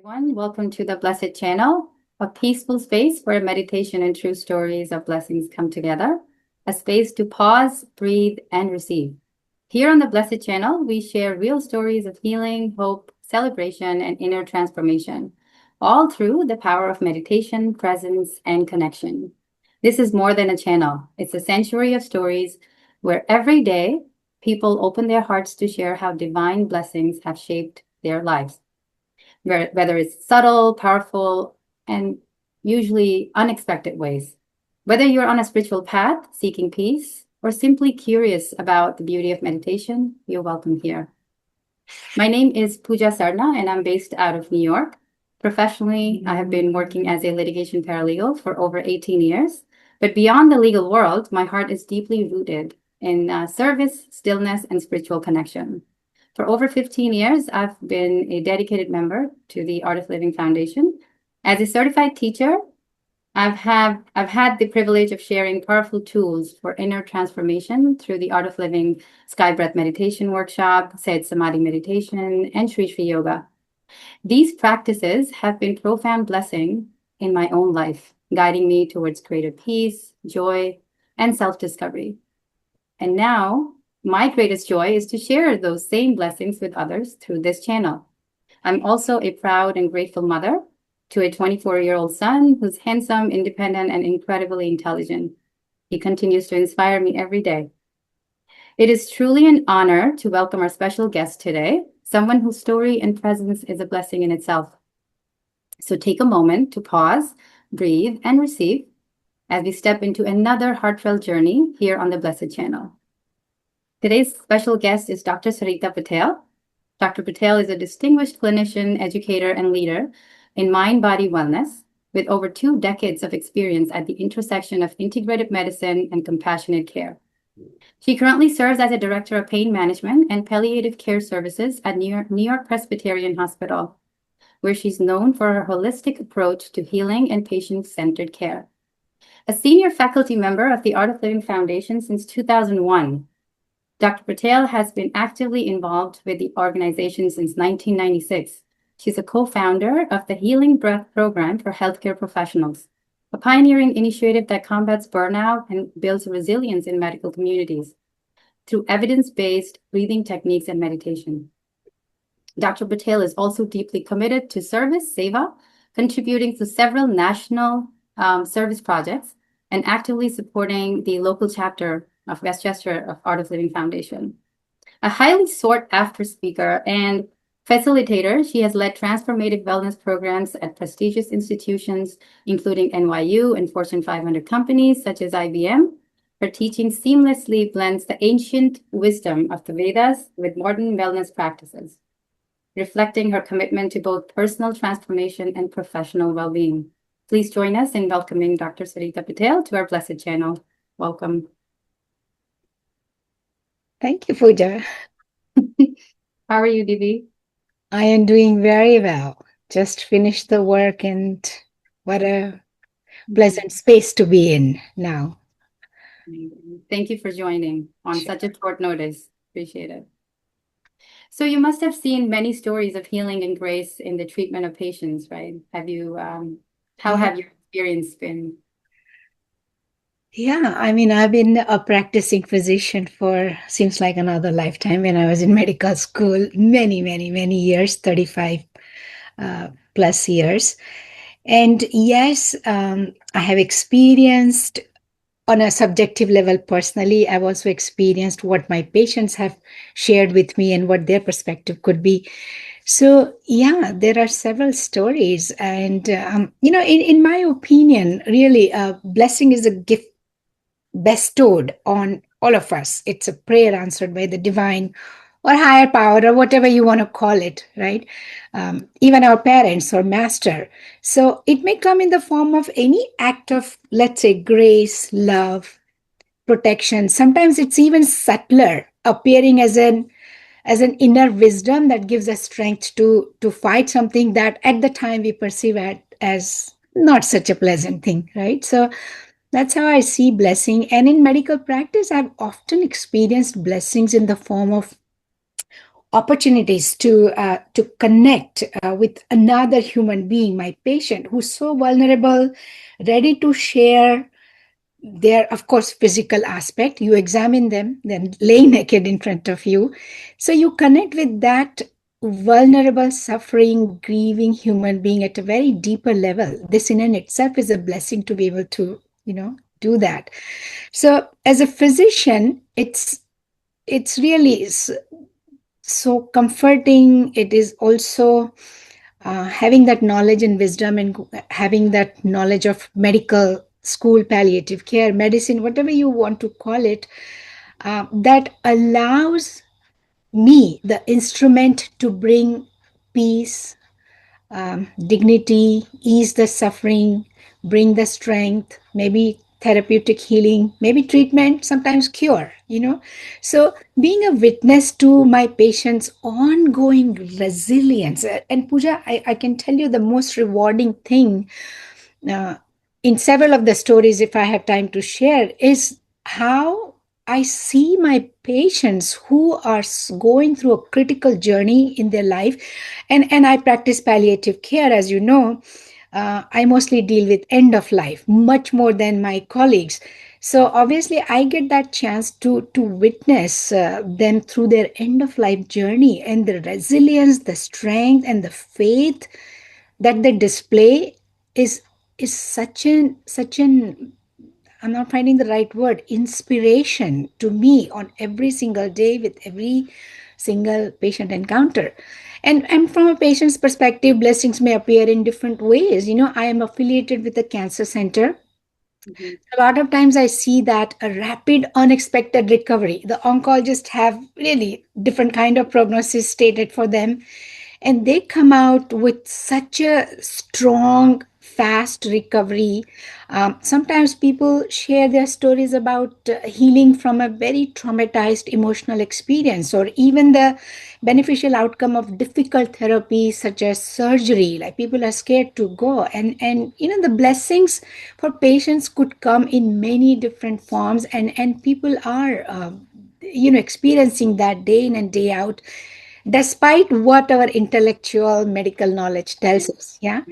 Everyone. Welcome to the Blessed Channel, a peaceful space where meditation and true stories of blessings come together, a space to pause, breathe, and receive. Here on the Blessed Channel, we share real stories of healing, hope, celebration, and inner transformation, all through the power of meditation, presence, and connection. This is more than a channel. It's a sanctuary of stories where every day people open their hearts to share how divine blessings have shaped their lives, whether it's subtle, powerful, and usually unexpected ways. Whether you're on a spiritual path, seeking peace, or simply curious about the beauty of meditation, you're welcome here. My name is Pooja Sarna, and I'm based out of New York. Professionally, I have been working as a litigation paralegal for over 18 years. But beyond the legal world, my heart is deeply rooted in service, stillness, and spiritual connection. For over 15 years, I've been a dedicated member to the Art of Living Foundation. As a certified teacher, I've had the privilege of sharing powerful tools for inner transformation through the Art of Living Sky Breath Meditation Workshop, Sed Samadhi Meditation, and Shri Shri Yoga. These practices have been profound blessing in my own life, guiding me towards greater peace, joy, and self-discovery. And now, my greatest joy is to share those same blessings with others through this channel. I'm also a proud and grateful mother to a 24-year-old son who's handsome, independent, and incredibly intelligent. He continues to inspire me every day. It is truly an honor to welcome our special guest today, someone whose story and presence is a blessing in itself. So take a moment to pause, breathe, and receive as we step into another heartfelt journey here on the Blessed Channel. Today's special guest is Dr. Sarita Patel. Dr. Patel is a distinguished clinician, educator, and leader in mind-body wellness with over 2 decades of experience at the intersection of integrative medicine and compassionate care. She currently serves as a director of pain management and palliative care services at New York Presbyterian Hospital, where she's known for her holistic approach to healing and patient-centered care. A senior faculty member of the Art of Living Foundation since 2001, Dr. Patel has been actively involved with the organization since 1996. She's a co-founder of the Healing Breath Program for healthcare professionals, a pioneering initiative that combats burnout and builds resilience in medical communities through evidence-based breathing techniques and meditation. Dr. Patel is also deeply committed to service, seva, contributing to several national service projects and actively supporting the local chapter of Westchester of Art of Living Foundation. A highly sought-after speaker and facilitator, she has led transformative wellness programs at prestigious institutions, including NYU and Fortune 500 companies such as IBM. Her teaching seamlessly blends the ancient wisdom of the Vedas with modern wellness practices, reflecting her commitment to both personal transformation and professional well-being. Please join us in welcoming Dr. Sarita Patel to our Blessed Channel. Welcome. Thank you, Pooja. How are you, Divi? I am doing very well. Just finished the work, and what a pleasant space to be in now. Thank you for joining on Sure. such a short notice. Appreciate it. So you must have seen many stories of healing and grace in the treatment of patients, right? Have you, how have your experience been? Yeah, I mean, I've been a practicing physician for seems like another lifetime when I was in medical school, many years, 35 plus years. And yes, I have experienced on a subjective level personally. I've also experienced what my patients have shared with me and what their perspective could be. So yeah, there are several stories. And, in my opinion, really, blessing is a gift bestowed on all of us. It's a prayer answered by the divine or higher power or whatever you want to call it, right? Even our parents or master. So it may come in the form of any act of, let's say, grace, love, protection. Sometimes it's even subtler, appearing as an inner wisdom that gives us strength to fight something that at the time we perceive as not such a pleasant thing, right? So that's how I see blessing. And in medical practice, I've often experienced blessings in the form of opportunities to connect with another human being, my patient, who's so vulnerable, ready to share their, of course, physical aspect. You examine them, then lay naked in front of you. So you connect with that vulnerable, suffering, grieving human being at a very deeper level. This in and itself is a blessing to be able to, do that. So as a physician, it's really so comforting. It is also having that knowledge and wisdom, and having that knowledge of medical school, palliative care, medicine, whatever you want to call it, that allows me, the instrument, to bring peace, dignity, ease the suffering, bring the strength, maybe therapeutic healing, maybe treatment, sometimes cure, So being a witness to my patients' ongoing resilience. And Pooja, I can tell you the most rewarding thing uh, in several of the stories, if I have time to share, is how I see my patients who are going through a critical journey in their life. And I practice palliative care, as you know. I mostly deal with end of life much more than my colleagues. So obviously, I get that chance to witness them through their end of life journey, and the resilience, the strength, and the faith that they display is such an I'm not finding the right word, inspiration to me on every single day with every single patient encounter. And from a patient's perspective, blessings may appear in different ways. I am affiliated with a cancer center. Mhm. A lot of times I see that a rapid, unexpected recovery. The oncologists have really different kind of prognosis stated for them, and they come out with such a strong, fast recovery. Sometimes people share their stories about healing from a very traumatized emotional experience, or even the beneficial outcome of difficult therapy such as surgery. Like, people are scared to go, and the blessings for patients could come in many different forms, and people are experiencing that day in and day out, despite what our intellectual medical knowledge tells us. Yeah.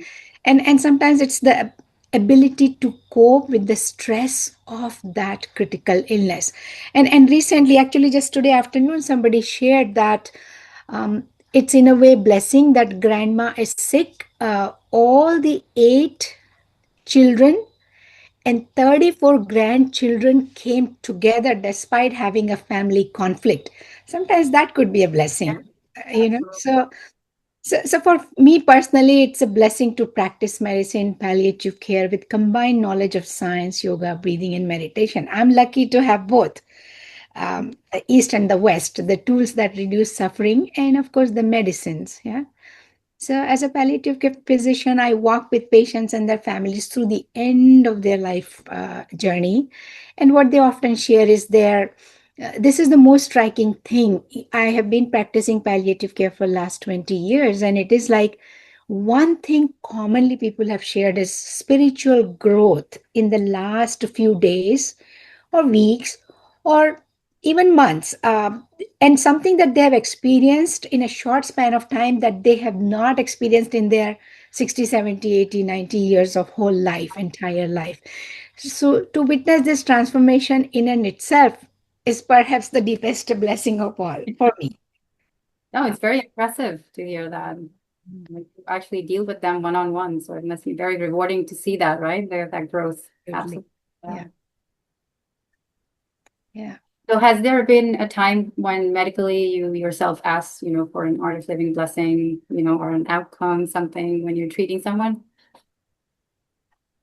And sometimes it's the ability to cope with the stress of that critical illness. And recently, actually just today afternoon, somebody shared that it's in a way blessing that grandma is sick. All the 8 children and 34 grandchildren came together despite having a family conflict. Sometimes that could be a Yeah, blessing, absolutely. so for me personally, it's a blessing to practice medicine, palliative care with combined knowledge of science, yoga, breathing, and meditation. I'm lucky to have both, the East and the West, the tools that reduce suffering, and of course, the medicines. Yeah. So, as a palliative care physician, I walk with patients and their families through the end of their life journey. And what they often share is this is the most striking thing. I have been practicing palliative care for the last 20 years, and it is like one thing commonly people have shared is spiritual growth in the last few days or weeks or even months, and something that they have experienced in a short span of time that they have not experienced in their 60, 70, 80, 90 years of whole life, entire life. So to witness this transformation in and itself is perhaps the deepest blessing of all for me. No, it's very impressive to hear that. Like, you actually deal with them one on one, so it must be very rewarding to see that, right? That growth. Absolutely. Absolutely. Yeah. Yeah. Yeah. So has there been a time when medically you yourself asked, for an art of living blessing, or an outcome, something when you're treating someone?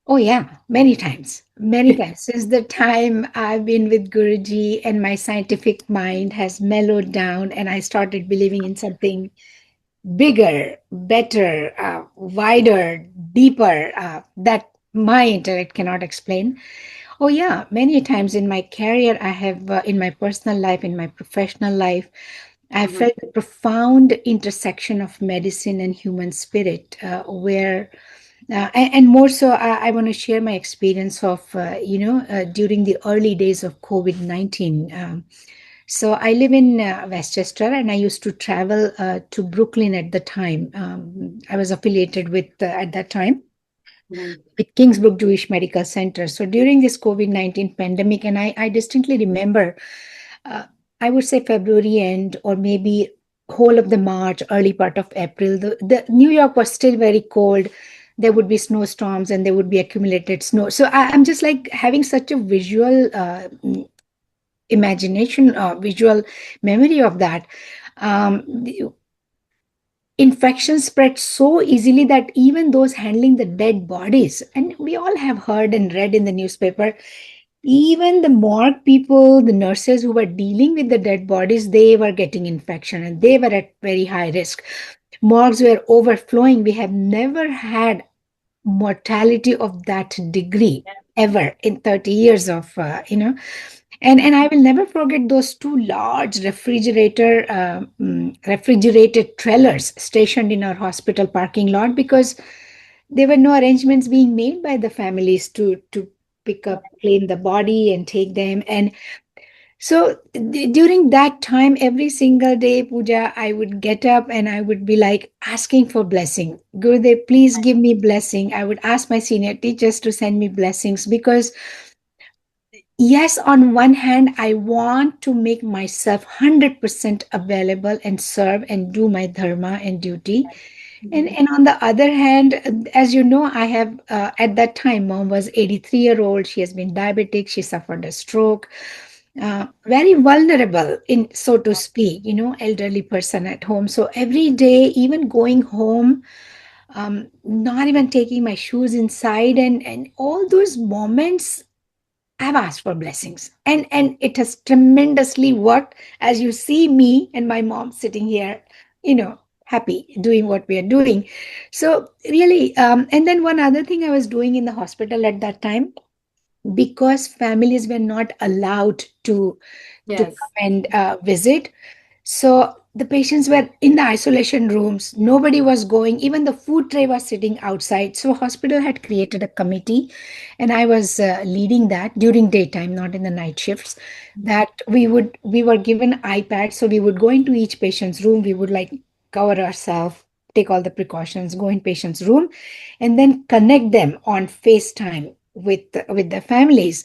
Oh, yeah, many times. Since the time I've been with Guruji and my scientific mind has mellowed down and I started believing in something bigger, better, wider, deeper, that my intellect cannot explain. Oh, yeah, many times in my career, I have, in my personal life, in my professional life, I have Mhm. felt a profound intersection of medicine and human spirit, where and more so, I want to share my experience of, during the early days of COVID-19. So I live in Westchester, and I used to travel to Brooklyn at the time. I was affiliated with, at that time, Mhm. with Kingsbrook Jewish Medical Center. So during this COVID-19 pandemic, and I distinctly remember, uh, I would say February end, or maybe whole of the March, early part of April, the New York was still very cold. There would be snowstorms and there would be accumulated snow. So I'm just like having such a visual imagination, visual memory of that. The infection spread so easily that even those handling the dead bodies, and we all have heard and read in the newspaper, even the morgue people, the nurses who were dealing with the dead bodies, they were getting infection and they were at very high risk. Morgues were overflowing. We have never had mortality of that degree ever in 30 years of, and I will never forget those two large refrigerated trailers stationed in our hospital parking lot, because there were no arrangements being made by the families to pick up, claim the body and take them. And so during that time, every single day, Pooja, I would get up and I would be like asking for blessing. Gurudev, please give me blessing. I would ask my senior teachers to send me blessings, because yes, on one hand, I want to make myself 100% available and serve and do my dharma and duty. And, Mhm. and on the other hand, as you know, I have, at that time, mom was 83-year-old. She has been diabetic. She suffered a stroke. Very vulnerable, in so to speak, elderly person at home. So every day, even going home, not even taking my shoes inside, and all those moments, I've asked for blessings, and it has tremendously worked. As you see me and my mom sitting here, happy doing what we are doing. So really, and then one other thing I was doing in the hospital at that time, because families were not allowed to Yes. come and visit. So the patients were in the isolation rooms. Nobody was going. Even the food tray was sitting outside. So hospital had created a committee, and I was leading that during daytime, not in the night shifts. That we were given iPads, so we would go into each patient's room. We would like cover ourselves, take all the precautions, go in patient's room, and then connect them on FaceTime with the families.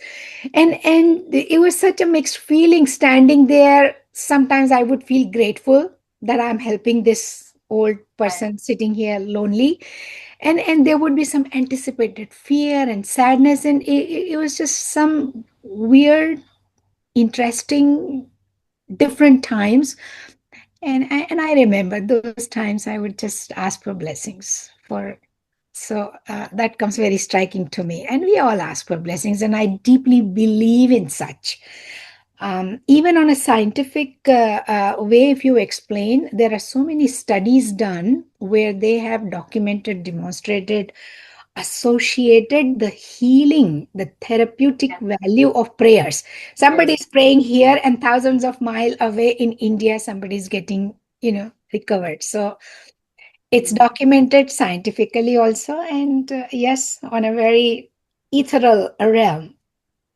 And it was such a mixed feeling standing there. Sometimes I would feel grateful that I'm helping this old person sitting here lonely, and there would be some anticipated fear and sadness, and it was just some weird, interesting, different times. And I remember those times I would just ask for blessings for. So that comes very striking to me. And we all ask for blessings, and I deeply believe in such. Even on a scientific way, if you explain, there are so many studies done where they have documented, demonstrated, associated the healing, the therapeutic value of prayers. Somebody Yes. is praying here, and thousands of miles away in India, somebody is getting, recovered. So it's Mhm. documented scientifically also, and yes, on a very ethereal realm,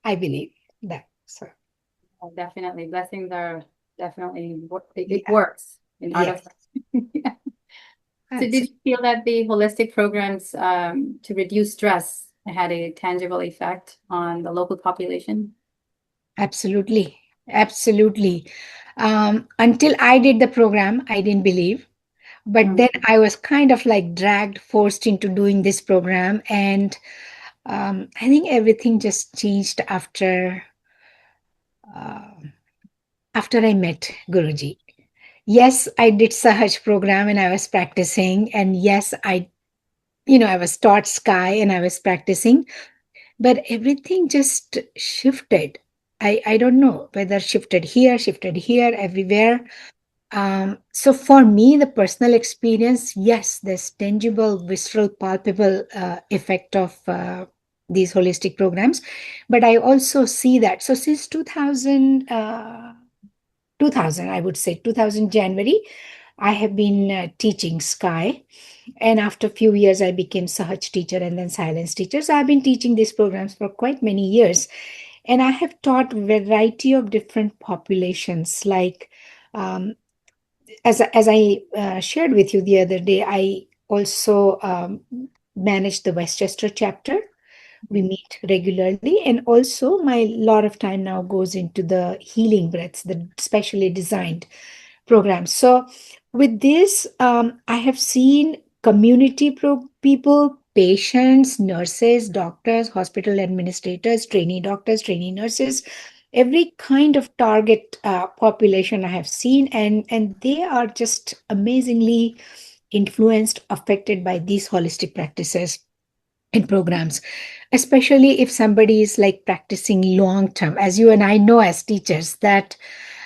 I believe that. So, Oh, definitely. Blessings are definitely, it yeah, works in art of. yes, Yeah. So did absolutely. you feel that the holistic programs to reduce stress had a tangible effect on the local population? Absolutely. Absolutely. Until I did the program, I didn't believe. But Mm. then I was kind of like dragged, forced into doing this program. And I think everything just changed uh, after I met Guruji. Yes, I did Sahaj program and I was practicing. And yes, I was taught Sky and I was practicing. But everything just shifted. I don't know whether shifted here, everywhere. So for me, the personal experience, yes, there's tangible, visceral, palpable effect of these holistic programs. But I also see that. So since 2000, I would say 2000 January, I have been teaching Sky. And after a few years, I became Sahaj teacher and then silence teacher. So I've been teaching these programs for quite many years. And I have taught variety of different populations. Like um, as I shared with you the other day, I also manage the Westchester chapter. We meet regularly, and also my lot of time now goes into the healing breaths, the specially designed programs. So with this, I have seen community people, patients, nurses, doctors, hospital administrators, trainee doctors, trainee nurses, every kind of target population I have seen, and they are just amazingly influenced, affected by these holistic practices in programs, especially if somebody is like practicing long term, as you and I know as teachers, that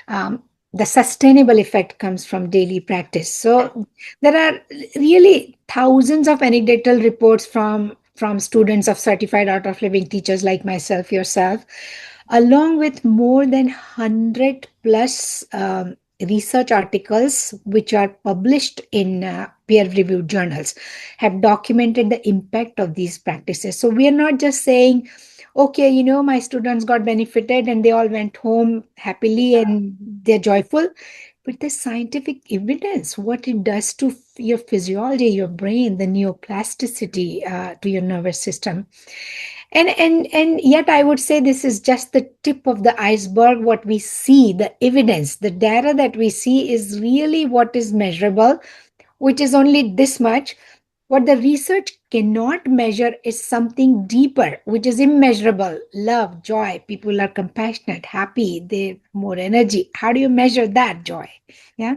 um, the sustainable effect comes from daily practice. So there are really thousands of anecdotal reports from students of certified art of living teachers like myself, yourself, along with more than 100 plus research articles which are published in peer-reviewed journals, have documented the impact of these practices. So we are not just saying, okay, my students got benefited and they all went home happily and they're joyful, but the scientific evidence, what it does to your physiology, your brain, the neuroplasticity to your nervous system. And yet I would say this is just the tip of the iceberg. What we see, the evidence, the data that we see is really what is measurable, which is only this much. What the research cannot measure is something deeper, which is immeasurable. Love, joy, people are compassionate, happy, they have more energy. How do you measure that joy? Yeah.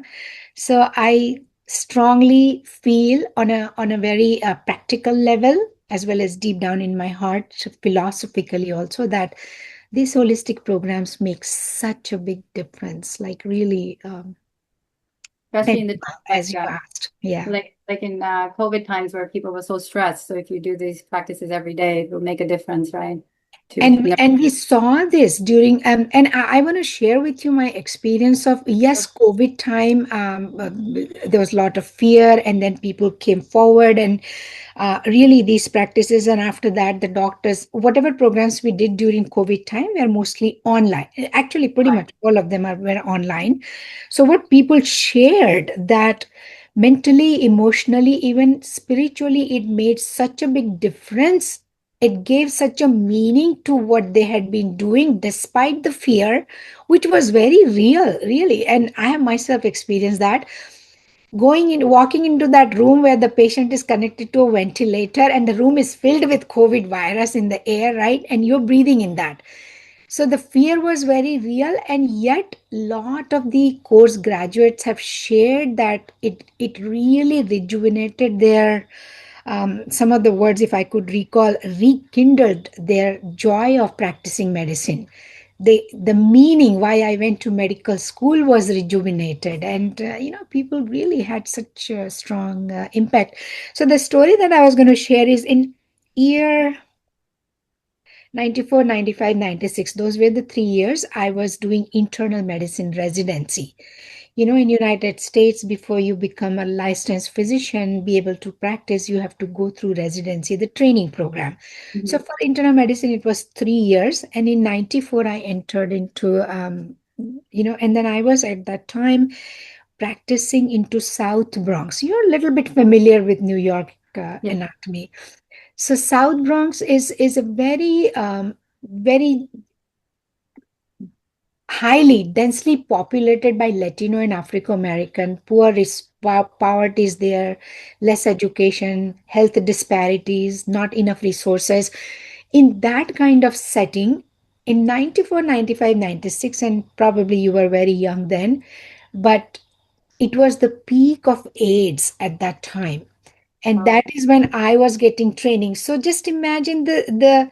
So I strongly feel on a very practical level, as well as deep down in my heart, philosophically also, that these holistic programs make such a big difference. Like really, Especially in the as you asked, yeah. like in COVID times where people were so stressed. So if you do these practices every day, it will make a difference, right? To And be we saw this during and I want to share with you my experience of, yes, COVID time. There was a lot of fear, and then people came forward and really these practices. And after that, the doctors, whatever programs we did during COVID time, were mostly online. Actually, pretty much all of them were online. So what people shared, that mentally, emotionally, even spiritually, it made such a big difference. It gave such a meaning to what they had been doing despite the fear, which was very real, really. And I have myself experienced that, going in, walking into that room where the patient is connected to a ventilator and the room is filled with COVID virus in the air, right? And you're breathing in that. So the fear was very real, and yet lot of the course graduates have shared that it really rejuvenated their, some of the words, if I could recall, rekindled their joy of practicing medicine. The meaning why I went to medical school was rejuvenated, and people really had such a strong impact. So the story that I was going to share is in year 94, 95, 96. Those were the 3 years I was doing internal medicine residency. In United States, before you become a licensed physician, be able to practice, you have to go through residency, the training program. So for internal medicine, it was 3 years. And in 94, I entered into, and then I was at that time practicing into South Bronx. You're a little bit familiar with New York yeah. anatomy. So South Bronx is a very highly densely populated by Latino and Afro American. Poverty is there, less education, health disparities, not enough resources. In that kind of setting, in 94, 95, 96, and probably you were very young then, but it was the peak of AIDS at that time. And Wow. that is when I was getting training. So just imagine the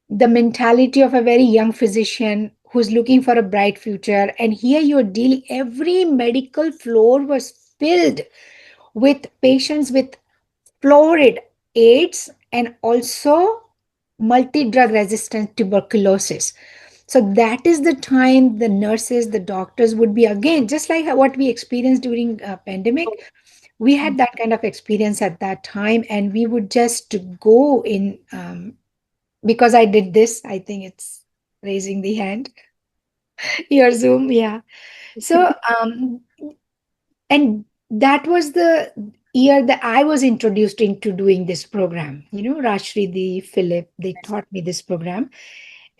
the mentality of a very young physician who's looking for a bright future. And here you're dealing, every medical floor was filled with patients with florid AIDS and also multi-drug resistant tuberculosis. So that is the time the nurses, the doctors would be, again, just like what we experienced during pandemic. We had that kind of experience at that time, and we would just go in because I did this. I think it's raising the hand. Your Zoom, yeah. So, and that was the year that I was introduced into doing this program. Rashri, the Philip, they taught me this program.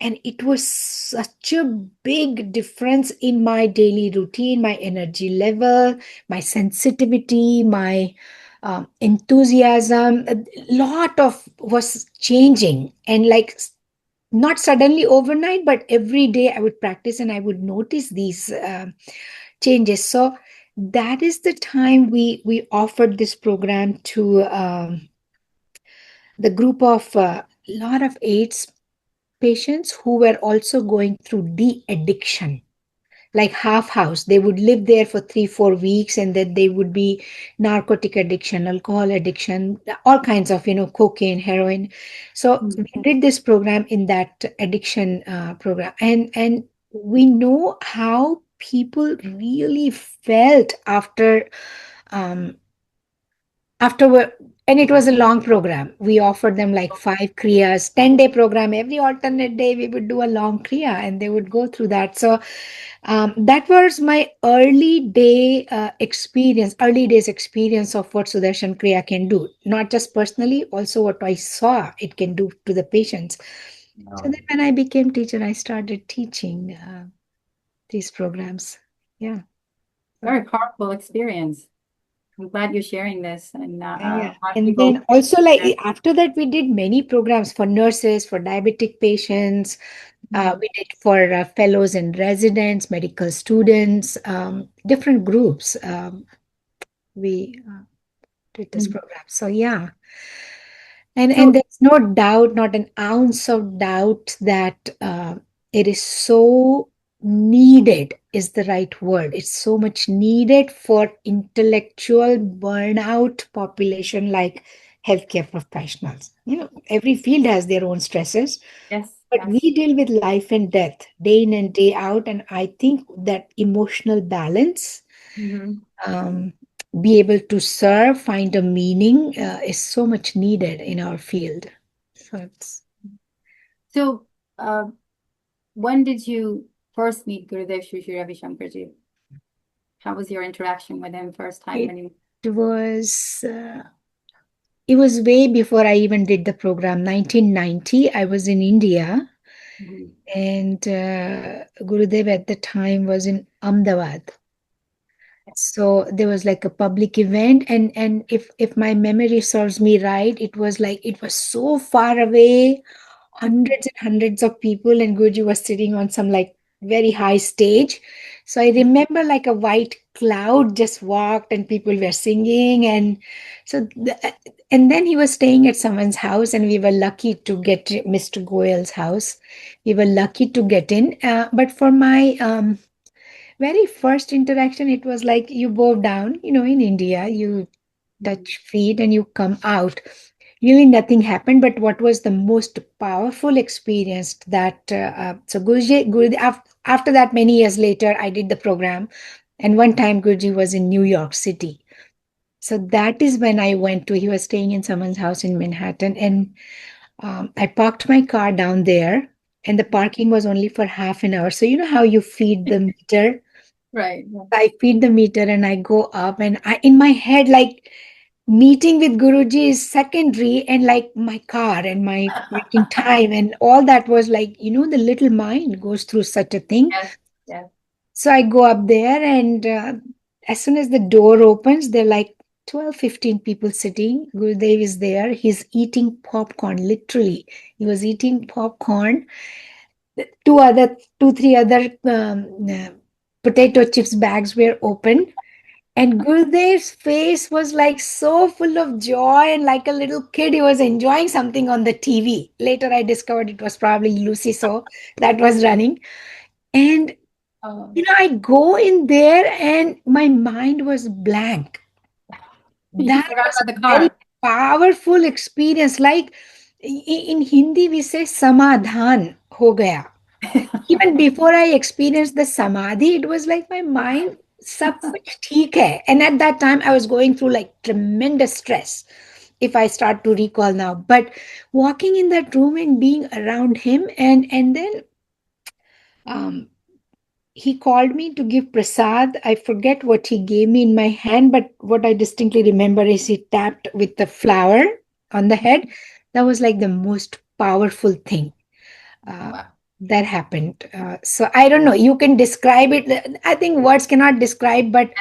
And it was such a big difference in my daily routine, my energy level, my sensitivity, my enthusiasm. A lot of was changing. And like not suddenly overnight, but every day I would practice and I would notice these changes. So that is the time we offered this program to the group of lot of AIDS patients who were also going through de-addiction, like half house. They would live there for 3 4 weeks, and then they would be narcotic addiction, alcohol addiction, all kinds of cocaine, heroin. So we did this program in that addiction program, and we know how people really felt um, afterward. And it was a long program. We offered them like 5 kriyas, 10-day program. Every alternate day we would do a long kriya and they would go through that. So that was my early days experience of what Sudarshan Kriya can do, not just personally, also what I saw it can do to the patients. So then when I became teacher, I started teaching these programs. Yeah. Very powerful experience. I'm glad you're sharing this, and Yeah. a lot of And people. then also, like after that, we did many programs for nurses, for diabetic patients. We did for fellows and residents, medical students, different groups. We did this Mhm. program. So yeah, and So, there's no doubt, not an ounce of doubt that it is so needed is the right word. It's so much needed for intellectual burnout population like healthcare professionals. Every field has their own stresses, yes, but we yes. deal with life and death day in and day out. And I think that emotional balance, Hmm. um, be able to serve, find a meaning is so much needed in our field. So it's So, uh, when did you first meet Gurudev Shri Shri Ravi Shankarji? How was your interaction with him first time it when you? was uh, it was way before I even did the program. 1990, I was in India, Mhm. and Gurudev at the time was in Ahmedabad. So there was like a public event, and if my memory serves me right, it was so far away, hundreds and hundreds of people, and Guruji was sitting on some like very high stage. So I remember like a white cloud just walked and people were singing, so and then he was staying at someone's house, and we were lucky to get to Mr. Goyal's house. We were lucky to get in, but for my very first interaction, it was like you bow down, in India, you Mhm. touch feet and you come out. Really, nothing happened. But what was the most powerful experience that, so Guruji, after that, many years later, I did the program. And one time, Guruji was in New York City. So that is when I went to, he was staying in someone's house in Manhattan. And I parked my car down there. And the parking was only for half an hour. So, you know how you feed the meter? Right. Yeah. I feed the meter and I go up, and I in my head like meeting with Guruji is secondary, and like my car and my parking time and all that was like, the little mind goes through such a thing. Yes. Yes. So I go up there, and as soon as the door opens, there are like 12, 15 people sitting. Gurudev is there. He's eating popcorn, literally. He was eating popcorn. Two, three other potato chips bags were open. And Gurdev's face was like so full of joy, and like a little kid, he was enjoying something on the TV. Later, I discovered it was probably Lucy So that was running. And, Oh, I go in there and my mind was blank. you That forgot was about the very car. powerful experience. Like in Hindi, we say samadhan ho gaya. Even before I experienced the samadhi, it was like my mind, सब कुछ ठीक है. And at that time, I was going through like tremendous stress. if I start to recall now. But walking in that room and being around him, and then um, he called me to give prasad. I forget what he gave me in my hand, but what I distinctly remember is he tapped with the flower on the head. That was like the most powerful thing uh, Wow. that happened. So I don't know. You can describe it. I think words cannot describe, but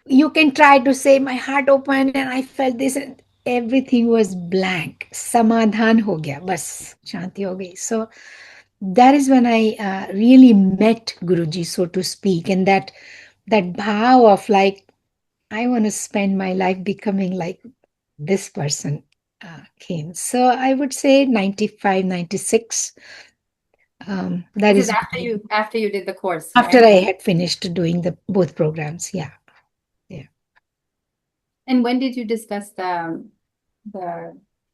you can try to say my heart opened and I felt this, and everything was blank. Samadhan ho gaya, bas shanti ho gayi. So that is when I really met Guruji, so to speak, and that bhav of like I want to spend my life becoming like this person came. So I would say 95, 96. That This is is after you did the course, after right? I had finished doing the both programs. Yeah, yeah. And when did you discuss the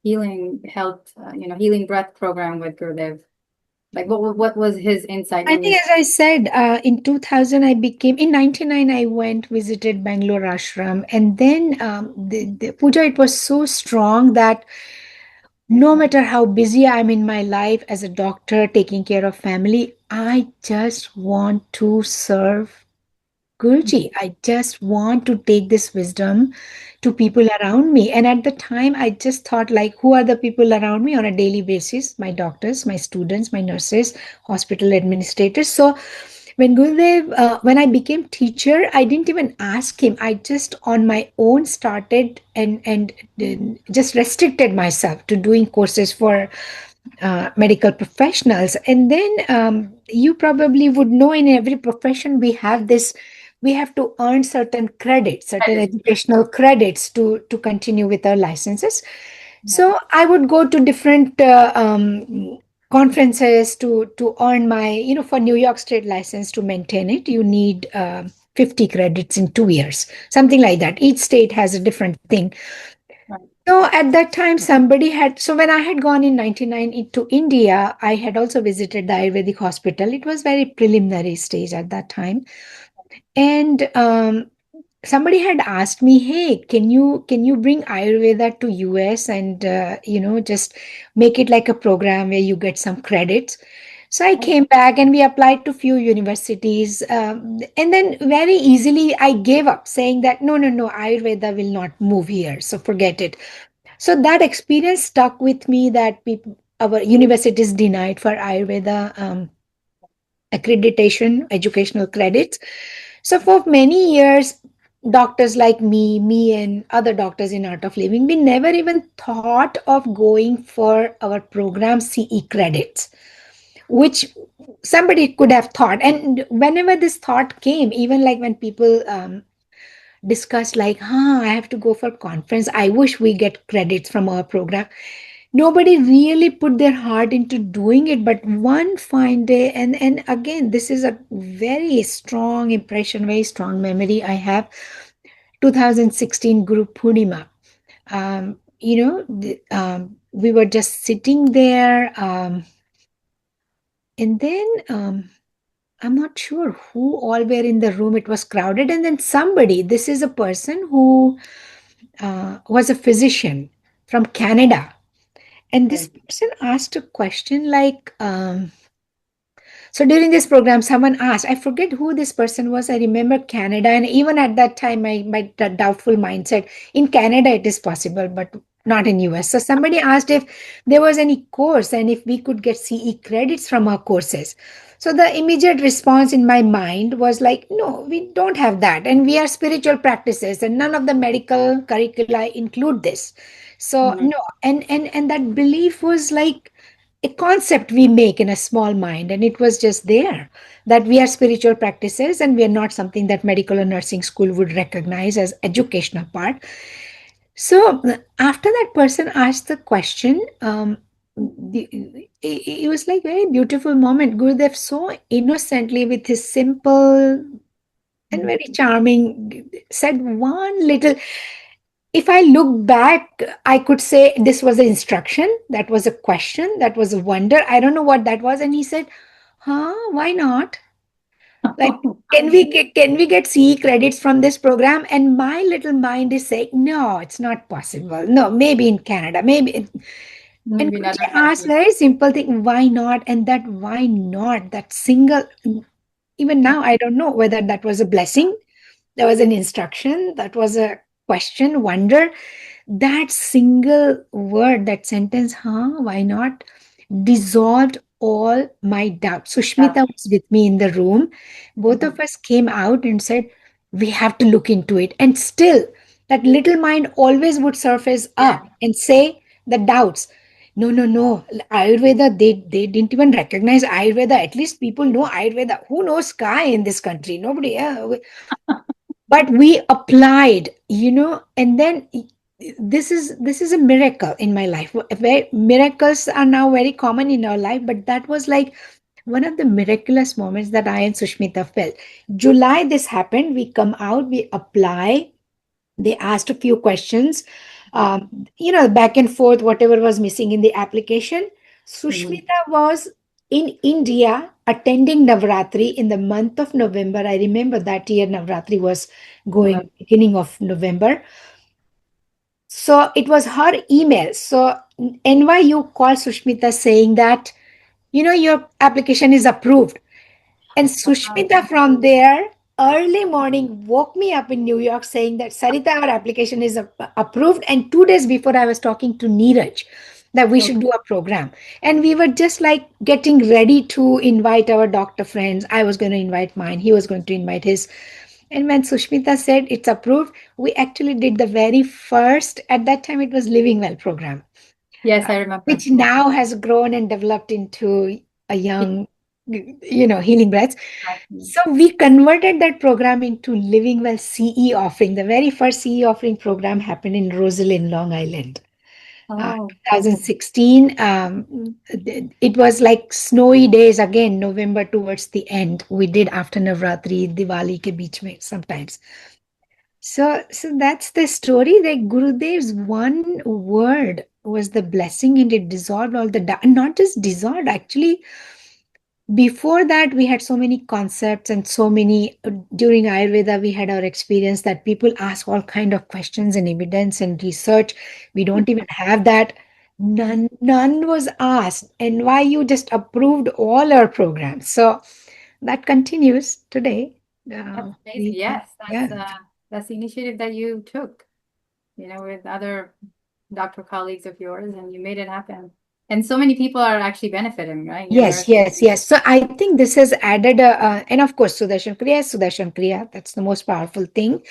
healing health, healing breath program with Gurudev? Like what was his insight I when you think, as I said, in 2000, I became, in 99, I went, visited Bangalore Ashram. And then the puja, it was so strong that no matter how busy I'm in my life as a doctor, taking care of family, I just want to serve Guruji. I just want to take this wisdom to people around me. And at the time, I just thought, like, who are the people around me on a daily basis? My doctors, my students, my nurses, hospital administrators. So when Gurudev, when I became teacher, I didn't even ask him. I just on my own started and just restricted myself to doing courses for medical professionals. And then you probably would know in every profession we have this, we have to earn certain credits, certain educational credits to continue with our licenses. Yeah. So I would go to different conferences to earn my, for New York State license, to maintain it you need 50 credits in 2 years, something like that. Each state has a different thing. Right. So at that time, somebody had. So when I had gone in 99 to India, I had also visited the Ayurvedic hospital. It was very preliminary stage at that time, and somebody had asked me, "Hey, can you bring Ayurveda to US and just make it like a program where you get some credits?" So I Oh, came back and we applied to few universities, and then very easily I gave up, saying that no, no, no, Ayurveda will not move here, so forget it. So that experience stuck with me, that people, our universities denied for Ayurveda accreditation, educational credits. So for many years, doctors like me and other doctors in Art of Living, we never even thought of going for our program CE credits, which somebody could have thought. And whenever this thought came, even like when people discussed like, I have to go for conference, I wish we get credits from our program. Nobody really put their heart into doing it. But one fine day, and again, this is a very strong impression, very strong memory I have. 2016 Guru Purnima. We were just sitting there, and then I'm not sure who all were in the room. It was crowded, and then somebody. This is a person who was a physician from Canada. And this okay. person asked a question like, so during this program, someone asked, I forget who this person was. I remember Canada. And even at that time, my doubtful mindset, in Canada, it is possible, but not in US. So somebody asked if there was any course and if we could get CE credits from our courses. So the immediate response in my mind was like, no, we don't have that. And we are spiritual practices and none of the medical curricula include this. So Mhm. no, and that belief was like a concept we make in a small mind, and it was just there that we are spiritual practices and we are not something that medical or nursing school would recognize as educational part. So after that person asked the question, it was like very beautiful moment. Gurudev so innocently, with his simple and very charming, said one little. If I look back, I could say this was an instruction, that was a question, that was a wonder. I don't know what that was. And he said, huh, why not? Like, can we get CE credits from this program? And my little mind is saying, no, it's not possible. No, maybe in Canada, maybe. And Maybe could another you ask country. very simple thing, why not? And that why not, that single, even now, I don't know whether that was a blessing, there was an instruction, that was a question, wonder. That single word, that sentence, huh? Why not? Dissolved all my doubts. Yeah. Sushmita was with me in the room. Both Mhm. of us came out and said, we have to look into it. And still, that little mind always would surface Yeah. up and say the doubts. No, no, no. Ayurveda, they didn't even recognize Ayurveda. At least people know Ayurveda. Who knows sky in this country? Nobody. But we applied, and then this is a miracle in my life, where miracles are now very common in our life, but that was like one of the miraculous moments that I and Sushmita felt. July, this happened, we come out, we apply, they asked a few questions, back and forth, whatever was missing in the application. Mhm. Sushmita was in India attending Navratri in the month of November. I remember that year Navratri was Well, going beginning of November. So it was her email. So NYU called Sushmita saying that, your application is approved. And Sushmita from there, early morning, woke me up in New York saying that, Sarita, our application is approved. And 2 days before, I was talking to Neeraj that we should okay. do a program. And we were just like getting ready to invite our doctor friends. I was going to invite mine, he was going to invite his. And when Sushmita said it's approved, we actually did the very first, at that time, it was Living Well program, Yes, uh, I remember. which now has grown and developed into a young, healing breaths. Exactly. So we converted that program into Living Well CE offering. The very first CE offering program happened in Rosalind, Long Island. Oh, okay. 2016. It was like snowy days again, November towards the end. We did after Navratri, Diwali ke beech mein sometimes. So that's the story. That Gurudev's one word was the blessing, and it dissolved all the not just dissolved, actually. Before that, we had so many concepts and so many during Ayurveda, we had our experience that people ask all kind of questions and evidence and research. We don't even have that. None was asked. NYU just approved all our programs. So that continues today. That's amazing. We Yes, Yeah. that's the initiative that you took, with other doctor colleagues of yours, and you made it happen. And so many people are actually benefiting, right? Your Yes, nurses. yes, yes. So I think this has added, and of course, Sudarshan Kriya is Sudarshan Kriya. That's the most powerful thing.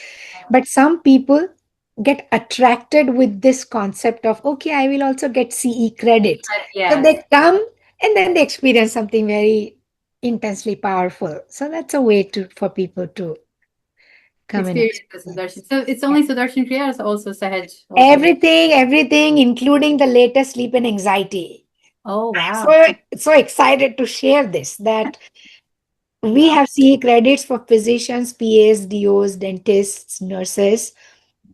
But some people get attracted with this concept of, okay, I will also get CE credits. So Yes, they come and then they experience something very intensely powerful. So that's a way to for people to come and experience the Sudarshan. experience. So it's only Sudarshan Kriya, or also Sahaj also. Everything, including the latest sleep and anxiety. Oh, wow. So excited to share this that we Wow. have CE credits for physicians, PAs, DOs, dentists, nurses,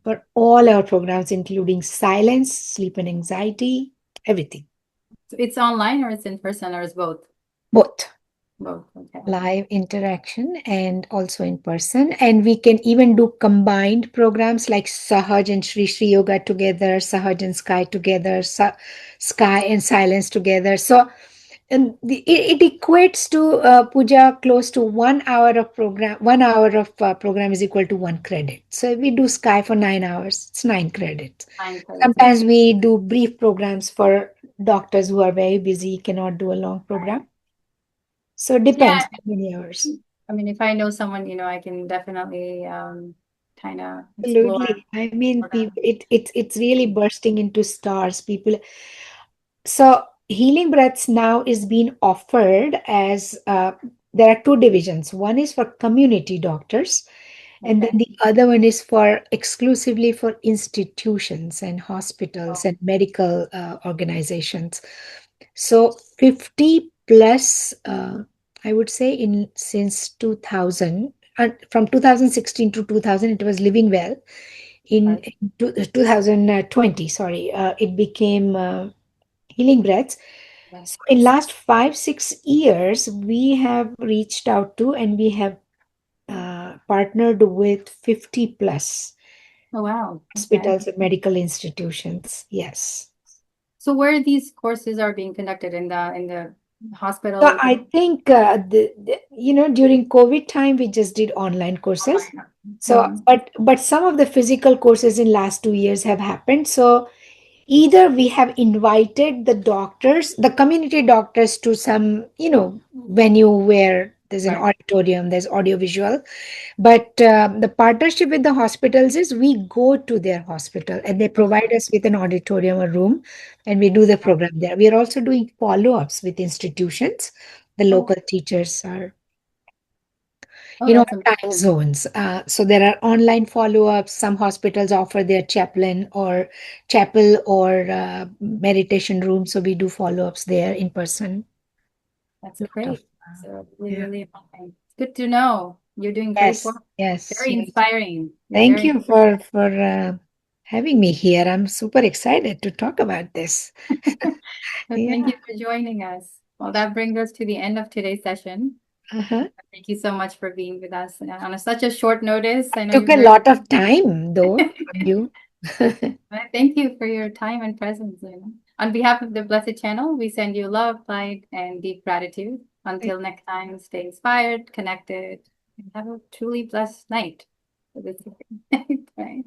for all our programs, including silence, sleep and anxiety, everything. So it's online or it's in person or it's both? Both Both. Okay. live interaction and also in person. And we can even do combined programs like Sahaj and Shri Yoga together, Sahaj and Sky together, Sky and Silence together. So and it equates to Pooja, close to 1 hour of program. 1 hour of program is equal to 1 credit. So if we do Sky for 9 hours, it's 9 credits. Fine credits. Okay. Sometimes we do brief programs for doctors who are very busy, cannot do a long Right. program. So it Yeah. depends how many hours. I mean, if I know someone, I can definitely kind of explore Absolutely. I mean, for them. it's really bursting into stars. People. So healing breaths now is being offered as there are two divisions. One is for community doctors, and then Okay. the other one is for exclusively for institutions and hospitals Oh, and medical organizations. So 50 plus, I would say, in since 2000, from 2016 to 2000, it was living well. In right. 2020, sorry, it became healing breaths. Yes. So in last 5, 6 years, we have reached out to and we have partnered with 50 plus Oh, wow. Okay. hospitals and medical institutions. Yes. So where these courses are being conducted in the So hospitals I think during COVID time we just did online courses. online? So Mhm. but some of the physical courses in last 2 years have happened. So either we have invited the doctors, the community doctors to some venue where there's an Right. auditorium, there's audiovisual. But the partnership with the hospitals is we go to their hospital and they provide Okay. us with an auditorium, a room, and we do the program there. We are also doing follow-ups with institutions. The Oh, local teachers are, oh, that's amazing. time zones. So there are online follow-ups. Some hospitals offer their chaplain or chapel or meditation room. So we do follow-ups there in person. That's Lot of, great. So really, yeah. really amazing. It's good to know you're doing great Yes, work. yes, Very yes. inspiring. You're Thank very you for having me here. I'm super excited to talk about this. So thank Yeah. you for joining us. Well, that brings us to the end of today's session. Uh-huh. Thank you so much for being with us on such a short notice. I know Took you're a very lot of time though from you. Thank you for your time and presence. On behalf of the Blessed Channel, we send you love, light, and deep gratitude. Until next time, stay inspired, connected, and have a truly blessed night. Bye.